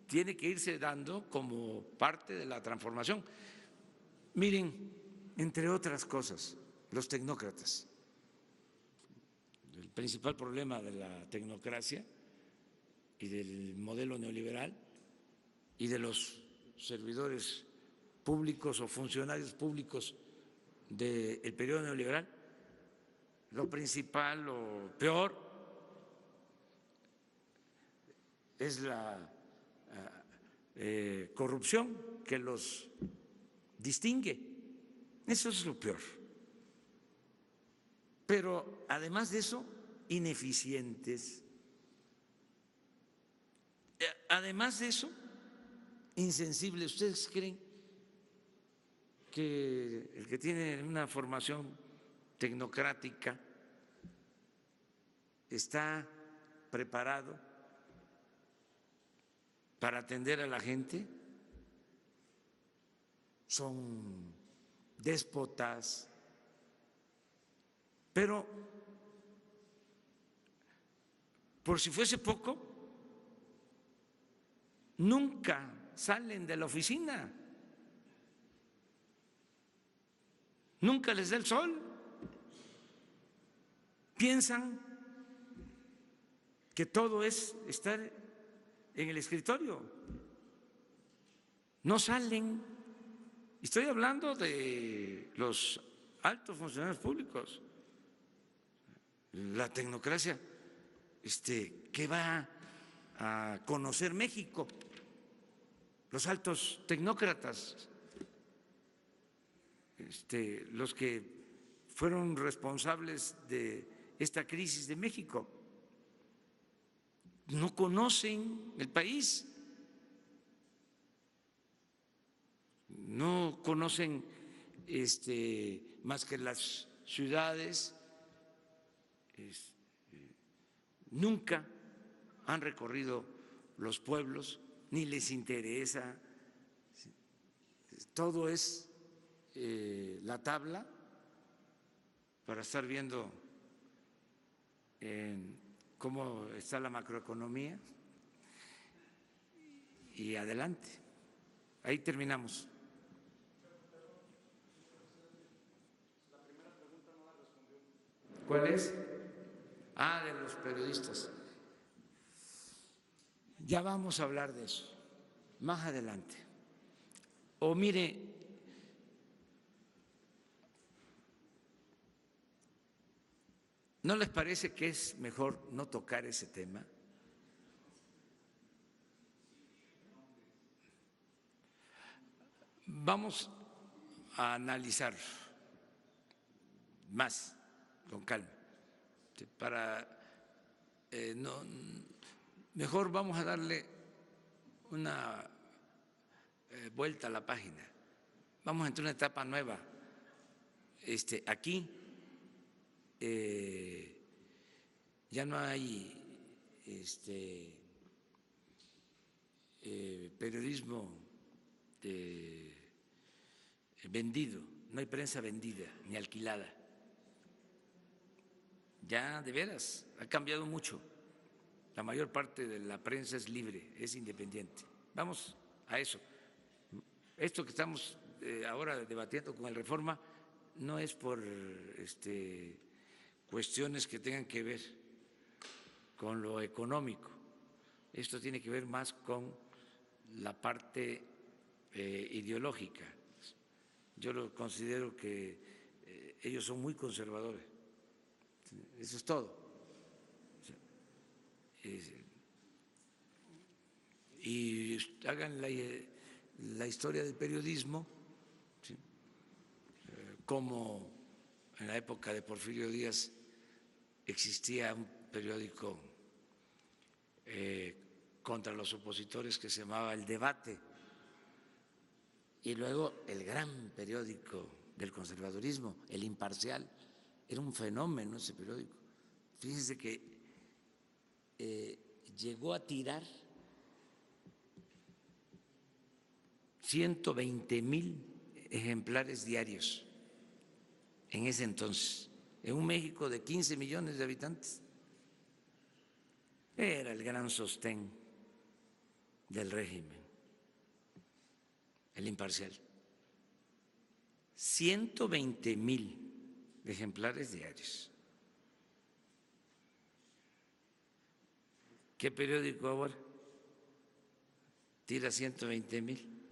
tiene que irse dando como parte de la transformación. Miren, entre otras cosas, los tecnócratas. El principal problema de la tecnocracia y del modelo neoliberal y de los servidores públicos o funcionarios públicos del periodo neoliberal, lo principal, lo peor, es la corrupción que los distingue. Eso es lo peor. Pero además de eso, ineficientes. Además de eso, insensibles. ¿Ustedes creen que el que tiene una formación tecnocrática está preparado para atender a la gente? Son déspotas. Pero, por si fuese poco, nunca salen de la oficina, nunca les da el sol. Piensan que todo es estar en el escritorio, no salen. Estoy hablando de los altos funcionarios públicos. La tecnocracia, ¿qué va a conocer México? Los altos tecnócratas, los que fueron responsables de esta crisis de México, no conocen el país, no conocen más que las ciudades. Nunca han recorrido los pueblos, ni les interesa. Todo es la tabla para estar viendo cómo está la macroeconomía y adelante. Ahí terminamos. ¿Cuál es? De los periodistas. Ya vamos a hablar de eso más adelante. O mire, ¿no les parece que es mejor no tocar ese tema? Vamos a analizar más con calma. Mejor vamos a darle una vuelta a la página. Vamos a entrar en una etapa nueva. Aquí ya no hay periodismo vendido, no hay prensa vendida ni alquilada. Ya de veras ha cambiado mucho. La mayor parte de la prensa es libre, es independiente. Vamos a eso. Esto que estamos ahora debatiendo con el Reforma no es por cuestiones que tengan que ver con lo económico. Esto tiene que ver más con la parte ideológica. Yo lo considero que ellos son muy conservadores. Eso es todo. Y hagan la historia del periodismo, ¿sí? Como en la época de Porfirio Díaz existía un periódico contra los opositores que se llamaba El Debate, y luego el gran periódico del conservadurismo, El Imparcial. Era un fenómeno ese periódico. Fíjense que llegó a tirar 120,000 ejemplares diarios en ese entonces, en un México de 15 millones de habitantes. Era el gran sostén del régimen, El Imparcial. 120,000 ejemplares diarios. ¿Qué periódico ahora tira 120,000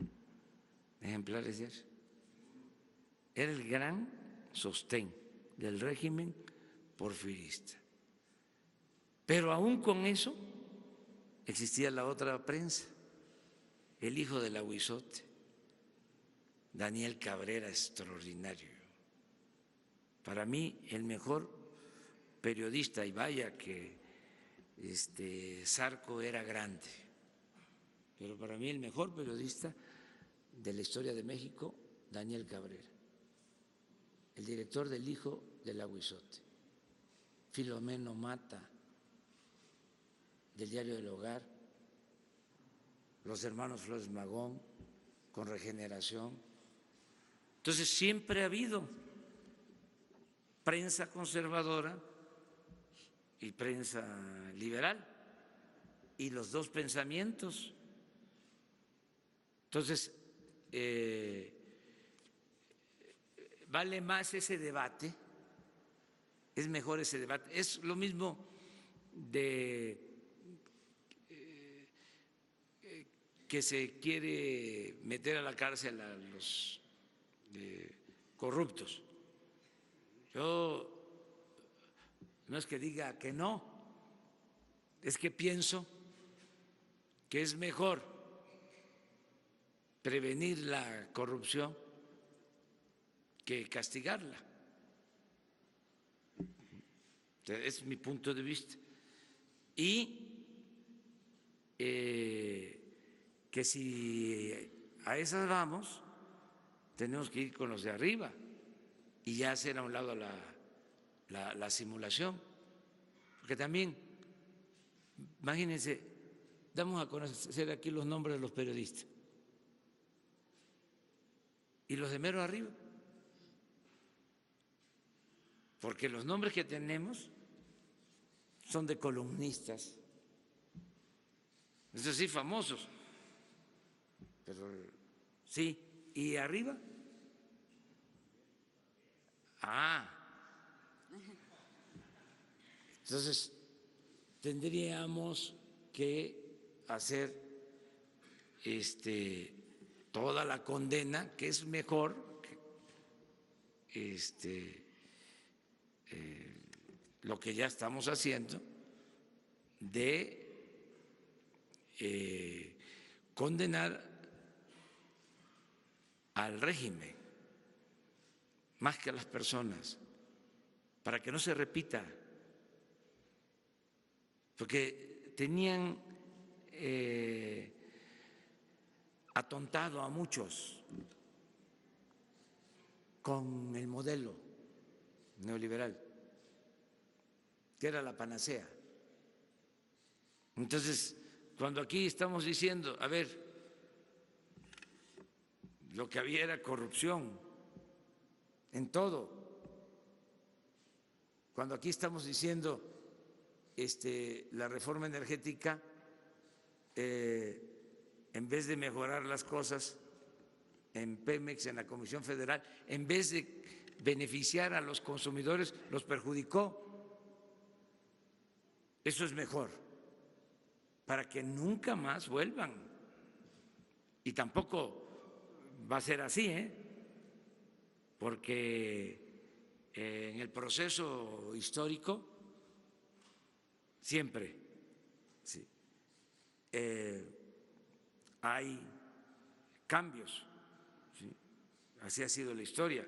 ejemplares diarios? Era el gran sostén del régimen porfirista. Pero aún con eso existía la otra prensa, el hijo del Aguizote, Daniel Cabrera, extraordinario. Para mí el mejor periodista, y vaya que Zarco era grande, pero para mí el mejor periodista de la historia de México, Daniel Cabrera, el director del hijo del Aguizote, Filomeno Mata, del Diario del Hogar, los hermanos Flores Magón, con Regeneración. Entonces siempre ha habido prensa conservadora y prensa liberal, y los dos pensamientos. Entonces, vale más ese debate, es mejor ese debate. Es lo mismo de que se quiere meter a la cárcel a los corruptos. Yo no es que diga que no, es que pienso que es mejor prevenir la corrupción que castigarla. Es mi punto de vista. Y que si a esas vamos, tenemos que ir con los de arriba y ya hacer a un lado la simulación. Porque también, imagínense, damos a conocer aquí los nombres de los periodistas y los de mero arriba, porque los nombres que tenemos son de columnistas, eso sí, famosos, pero sí, y arriba, entonces tendríamos que hacer toda la condena, que es mejor lo que ya estamos haciendo, de condenar al régimen más que a las personas, para que no se repita, porque tenían atontado a muchos con el modelo neoliberal, que era la panacea. Entonces, cuando aquí estamos diciendo, a ver, lo que había era corrupción en todo, cuando aquí estamos diciendo la reforma energética, en vez de mejorar las cosas en Pemex, en la Comisión Federal, en vez de beneficiar a los consumidores, los perjudicó. Eso es mejor, para que nunca más vuelvan. Y tampoco va a ser así, porque en el proceso histórico siempre sí, hay cambios, ¿sí? Así ha sido la historia,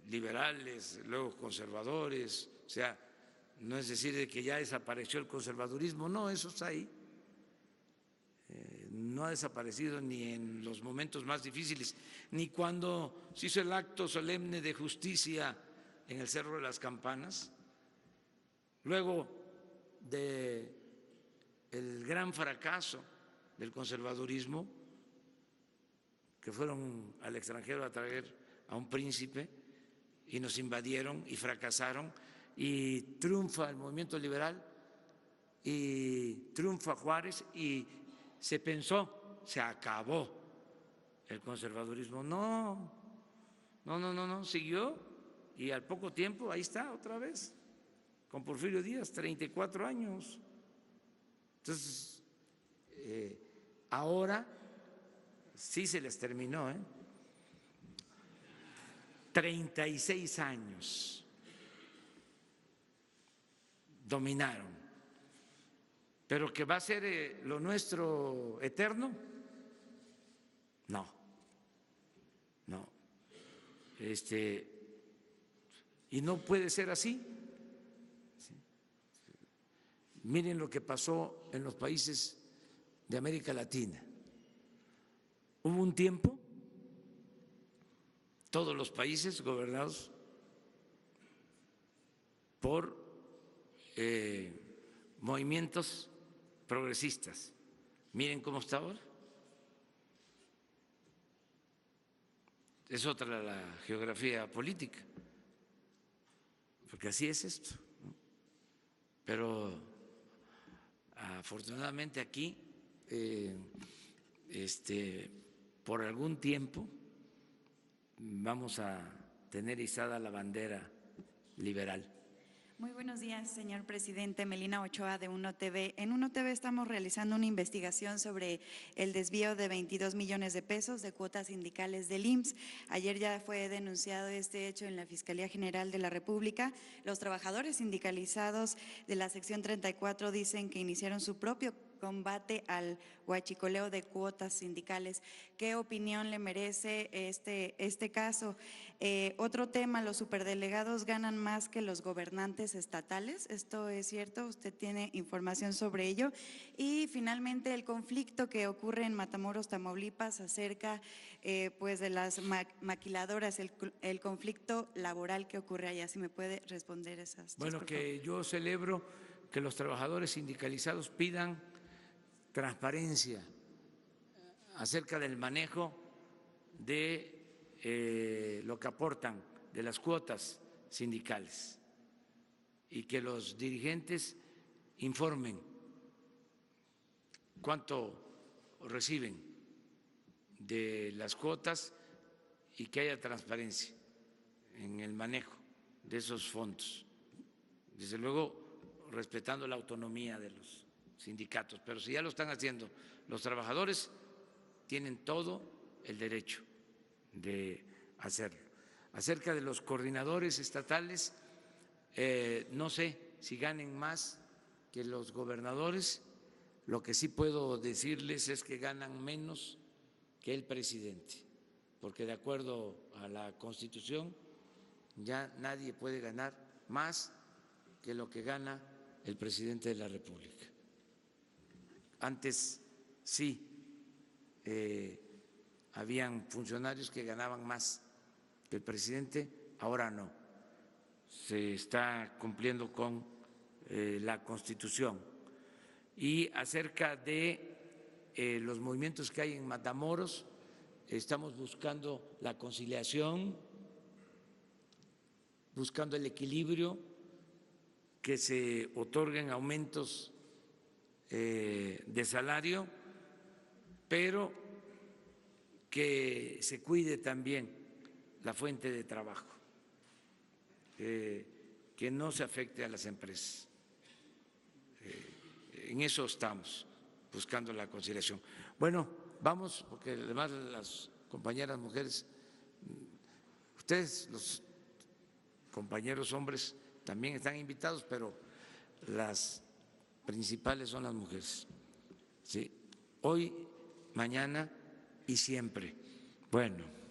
liberales, luego conservadores, o sea, no es decir de que ya desapareció el conservadurismo, no, eso está ahí. No ha desaparecido ni en los momentos más difíciles, ni cuando se hizo el acto solemne de justicia en el Cerro de las Campanas, luego del gran fracaso del conservadurismo, que fueron al extranjero a traer a un príncipe y nos invadieron y fracasaron, y triunfa el movimiento liberal y triunfa Juárez y se pensó, se acabó el conservadurismo. No, siguió y al poco tiempo ahí está otra vez, con Porfirio Díaz, 34 años. Entonces, ahora sí se les terminó, 36 años dominaron. Pero que va a ser lo nuestro eterno, no. Y no puede ser así. Miren lo que pasó en los países de América Latina. Hubo un tiempo, todos los países gobernados por movimientos progresistas. Miren cómo está ahora. Es otra la geografía política, porque así es esto, ¿no? Pero afortunadamente aquí, por algún tiempo, vamos a tener izada la bandera liberal. Muy buenos días, señor presidente. Melina Ochoa, de Uno TV. En Uno TV estamos realizando una investigación sobre el desvío de 22 millones de pesos de cuotas sindicales del IMSS. Ayer ya fue denunciado este hecho en la Fiscalía General de la República. Los trabajadores sindicalizados de la sección 34 dicen que iniciaron su propio combate al huachicoleo de cuotas sindicales. ¿Qué opinión le merece este caso? Otro tema, los superdelegados ganan más que los gobernantes estatales. ¿Esto es cierto? ¿Usted tiene información sobre ello? Y finalmente, el conflicto que ocurre en Matamoros, Tamaulipas, acerca pues de las maquiladoras, el conflicto laboral que ocurre allá. Si me puede responder esas. Bueno, que yo celebro que los trabajadores sindicalizados pidan transparencia acerca del manejo de lo que aportan de las cuotas sindicales y que los dirigentes informen cuánto reciben de las cuotas y que haya transparencia en el manejo de esos fondos. Desde luego, respetando la autonomía de los sindicatos, pero si ya lo están haciendo los trabajadores, tienen todo el derecho de hacerlo. Acerca de los coordinadores estatales, no sé si ganen más que los gobernadores, lo que sí puedo decirles es que ganan menos que el presidente, porque de acuerdo a la Constitución ya nadie puede ganar más que lo que gana el presidente de la República. Antes sí, habían funcionarios que ganaban más que el presidente, ahora no. Se está cumpliendo con la Constitución. Y acerca de los movimientos que hay en Matamoros, estamos buscando la conciliación, buscando el equilibrio, que se otorguen aumentos de salario, pero que se cuide también la fuente de trabajo, que no se afecte a las empresas. En eso estamos, buscando la conciliación. Bueno, vamos, porque además las compañeras mujeres, ustedes, los compañeros hombres, también están invitados, pero las principales son las mujeres. Sí, hoy, mañana y siempre. Bueno.